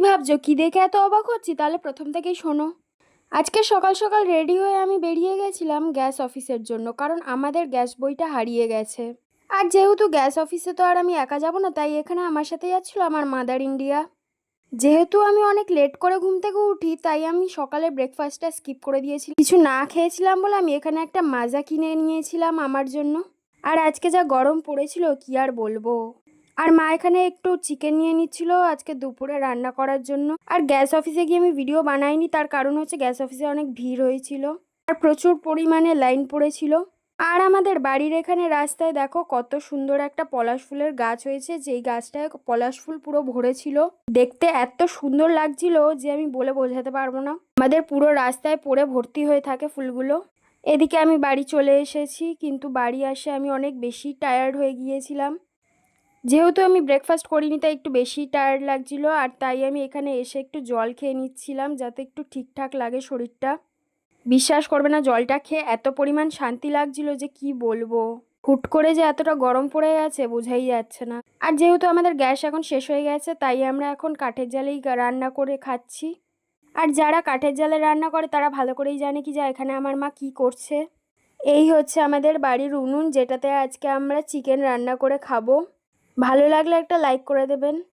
ভাবছো? কি দেখে এত অবাক হচ্ছি? তাহলে প্রথম থেকেই শোনো। আজকে সকাল সকাল রেডি হয়ে আমি বেরিয়ে গেছিলাম গ্যাস অফিসের জন্য, কারণ আমাদের গ্যাস বইটা হারিয়ে গেছে। আর যেহেতু গ্যাস অফিসে তো আর আমি একা যাব না, তাই এখানে আমার সাথে যাচ্ছিল আমার মাদার ইন্ডিয়া। যেহেতু আমি অনেক লেট করে ঘুম থেকে উঠি, তাই আমি সকালে ব্রেকফাস্টটা স্কিপ করে দিয়েছি। কিছু না খেয়েছিলাম বলে আমি এখানে একটা মাজা কিনে নিয়েছিলাম আমার জন্য। আর আজকে যা গরম পড়েছিল কি আর বলবো। আর মা এখানে একটু চিকেন নিয়ে নিচ্ছিল আজকে দুপুরে রান্না করার জন্য। আর গ্যাস অফিসে গিয়ে আমি ভিডিও বানাইনি, তার কারণ হচ্ছে গ্যাস অফিসে অনেক ভিড় হয়েছিল আর প্রচুর পরিমাণে লাইন পড়েছিল। আর আমাদের বাড়ির এখানে রাস্তায় দেখো কত সুন্দর একটা পলাশ ফুলের গাছ হয়েছে, যেই গাছটায় পলাশ ফুল পুরো ভরেছিল। দেখতে এত সুন্দর লাগছিল যে আমি বলে বোঝাতে পারবো না। আমাদের পুরো রাস্তায় পড়ে ভর্তি হয়ে থাকে ফুলগুলো। এদিকে আমি বাড়ি চলে এসেছি, কিন্তু বাড়ি আসে আমি অনেক বেশি টায়ার্ড হয়ে গিয়েছিলাম। যেহেতু আমি ব্রেকফাস্ট করিনি, তাই একটু বেশি টায়ার্ড লাগছিল। আর তাই আমি এখানে এসে একটু জল খেয়ে নিচ্ছিলাম, যাতে একটু ঠিকঠাক লাগে শরীরটা। বিশ্বাস করবে না, জলটা খেয়ে এত পরিমাণ শান্তি লাগছিল যে কি বলবো। হুট করে যে এতটা গরম পড়ে গেছে বোঝাই যাচ্ছে না। আর যেহেতু আমাদের গ্যাস এখন শেষ হয়ে গেছে, তাই আমরা এখন কাঠের জালেই রান্না করে খাচ্ছি। আর যারা কাঠের জালে রান্না করে তারা ভালো করেই জানে কি যে এখানে আমার মা কি করছে। এই হচ্ছে আমাদের বাড়ির উনুন, যেটাতে আজকে আমরা চিকেন রান্না করে খাবো। ভালো লাগলে একটা লাইক করে দেবেন।